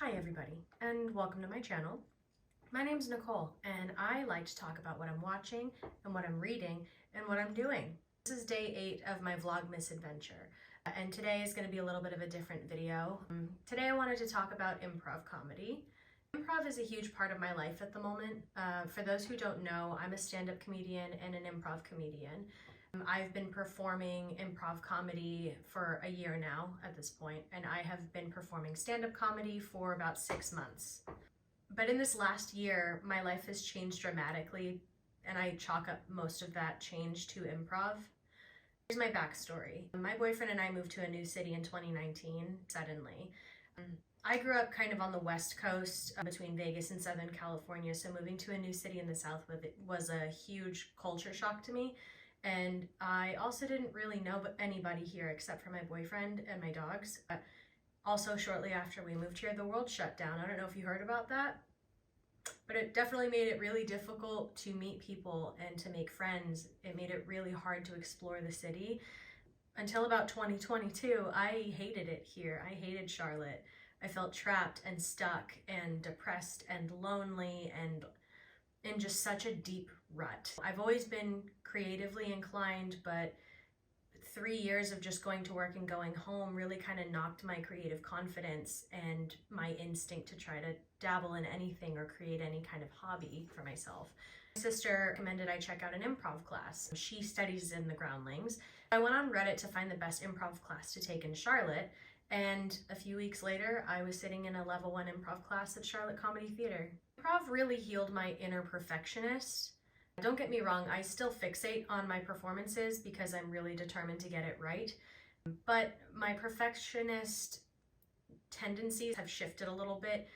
Hi everybody, and welcome to my channel. My name's Nicole, and I like to talk about what I'm watching and what I'm reading and what I'm doing. This is day 8 of my VLOGMAS adventure, and today is going to be a little bit of a different video. Today I wanted to talk about improv comedy. Improv is a huge part of my life at the moment. For those who don't know, I'm a stand-up comedian and an improv comedian. I've been performing improv comedy for a year now at this point, and I have been performing stand-up comedy for about 6 months. But in this last year, my life has changed dramatically, and I chalk up most of that change to improv. Here's my backstory. My boyfriend and I moved to a new city in 2019, suddenly. I grew up kind of on the West Coast between Vegas and Southern California, so moving to a new city in the South was a huge culture shock to me. And I also didn't really know anybody here except for my boyfriend and my dogs. Also, shortly after we moved here, the world shut down. I don't know if you heard about that, but it definitely made it really difficult to meet people and to make friends. It made it really hard to explore the city. Until about 2022, I hated it here. I hated Charlotte. I felt trapped and stuck and depressed and lonely and in just such a deep rut. I've always been creatively inclined, but 3 years of just going to work and going home really kind of knocked my creative confidence and my instinct to try to dabble in anything or create any kind of hobby for myself. My sister recommended I check out an improv class. She studies in the Groundlings. I went on Reddit to find the best improv class to take in Charlotte, and a few weeks later, I was sitting in a level 1 improv class at Charlotte Comedy Theater. Improv really healed my inner perfectionist. Don't get me wrong, I still fixate on my performances because I'm really determined to get it right. But my perfectionist tendencies have shifted a little bit.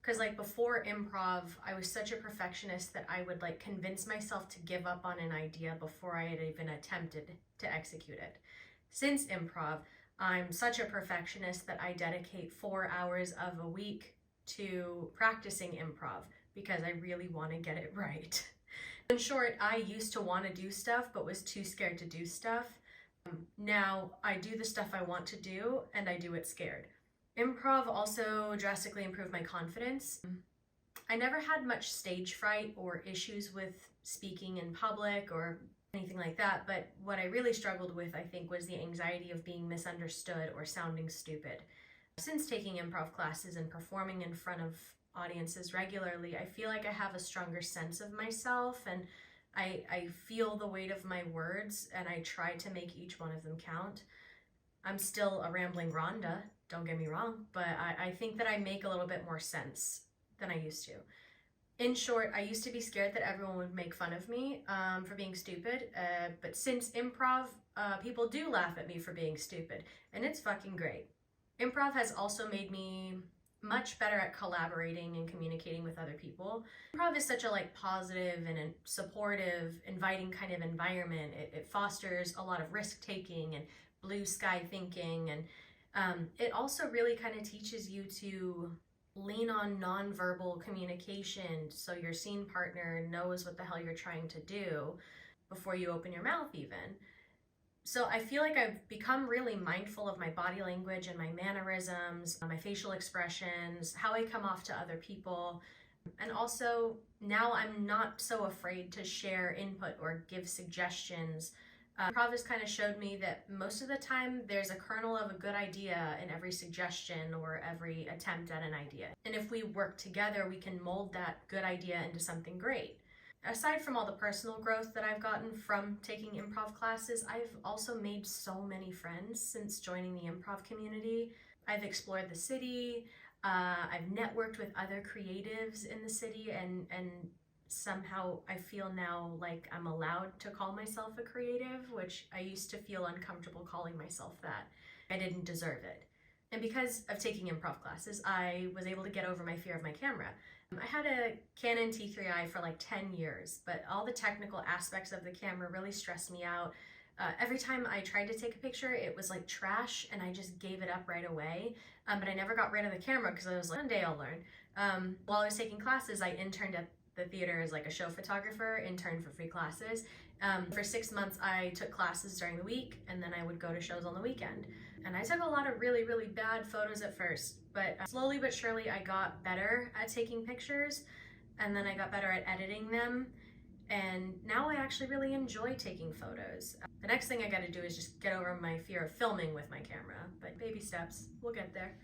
Because like before improv, I was such a perfectionist that I would like convince myself to give up on an idea before I had even attempted to execute it. Since improv, I'm such a perfectionist that I dedicate 4 hours of a week to practicing improv because I really want to get it right. In short, I used to want to do stuff but was too scared to do stuff. Now I do the stuff I want to do and I do it scared. Improv also drastically improved my confidence. I never had much stage fright or issues with speaking in public or anything like that, but what I really struggled with, I think, was the anxiety of being misunderstood or sounding stupid. Since taking improv classes and performing in front of audiences regularly, I feel like I have a stronger sense of myself, and I feel the weight of my words, and I try to make each one of them count. I'm still a rambling Rhonda, don't get me wrong, but I think that I make a little bit more sense than I used to. In short, I used to be scared that everyone would make fun of me for being stupid, but since improv, people do laugh at me for being stupid, and it's fucking great. Improv has also made me much better at collaborating and communicating with other people. Improv is such a positive and a supportive, inviting kind of environment. It fosters a lot of risk-taking and blue sky thinking, and it also really kind of teaches you to lean on nonverbal communication so your scene partner knows what the hell you're trying to do before you open your mouth even. So I feel like I've become really mindful of my body language and my mannerisms, my facial expressions, how I come off to other people. And also now I'm not so afraid to share input or give suggestions. Improv has kind of showed me that most of the time there's a kernel of a good idea in every suggestion or every attempt at an idea. And if we work together, we can mold that good idea into something great. Aside from all the personal growth that I've gotten from taking improv classes, I've also made so many friends since joining the improv community. I've explored the city, I've networked with other creatives in the city, and somehow I feel now like I'm allowed to call myself a creative, which I used to feel uncomfortable calling myself that. I didn't deserve it. And because of taking improv classes, I was able to get over my fear of my camera. I had a Canon T3i for 10 years, but all the technical aspects of the camera really stressed me out. Every time I tried to take a picture, it was like trash and I just gave it up right away. But I never got rid of the camera because I was like, one day I'll learn. While I was taking classes, I interned at the theater as a show photographer, interned for free classes. For 6 months, I took classes during the week and then I would go to shows on the weekend. And I took a lot of really, really bad photos at first. but slowly but surely I got better at taking pictures, and then I got better at editing them, and now I actually really enjoy taking photos. The next thing I gotta do is just get over my fear of filming with my camera, but baby steps, we'll get there.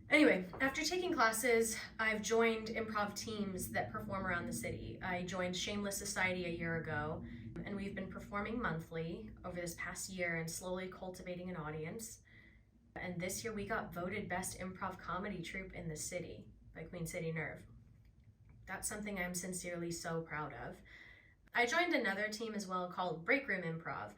Anyway, after taking classes, I've joined improv teams that perform around the city. I joined Shameless Society a year ago, and we've been performing monthly over this past year and slowly cultivating an audience. And this year we got voted Best Improv Comedy Troupe in the city by Queen City Nerve. That's something I'm sincerely so proud of. I joined another team as well called Break Room Improv,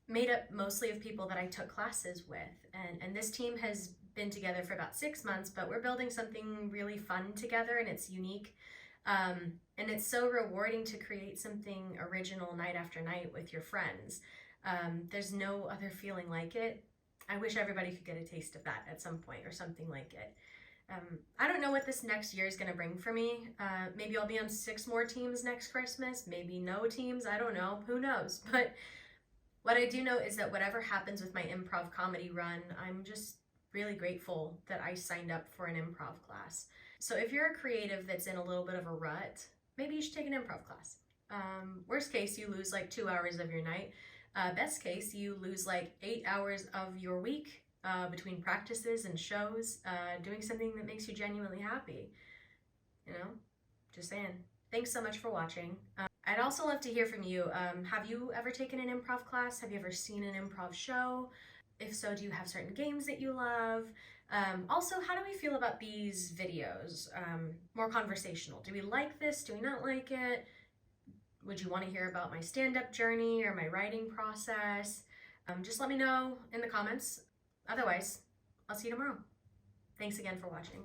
made up mostly of people that I took classes with. And this team has been together for about 6 months, but we're building something really fun together, and it's unique. And it's so rewarding to create something original night after night with your friends. There's no other feeling like it. I wish everybody could get a taste of that at some point or something like it. I don't know what this next year is going to bring for me. Maybe I'll be on 6 more teams next Christmas, maybe no teams, I don't know, who knows. But what I do know is that whatever happens with my improv comedy run, I'm just really grateful that I signed up for an improv class. So if you're a creative that's in a little bit of a rut, maybe you should take an improv class. Worst case, you lose like 2 hours of your night. Best case, you lose like 8 hours of your week between practices and shows, doing something that makes you genuinely happy. You know, just saying. Thanks so much for watching. I'd also love to hear from you. Have you ever taken an improv class? Have you ever seen an improv show? If so, do you have certain games that you love? Also, how do we feel about these videos? More conversational. Do we like this? Do we not like it? Would you want to hear about my stand-up journey or my writing process? Just let me know in the comments. Otherwise, I'll see you tomorrow. Thanks again for watching.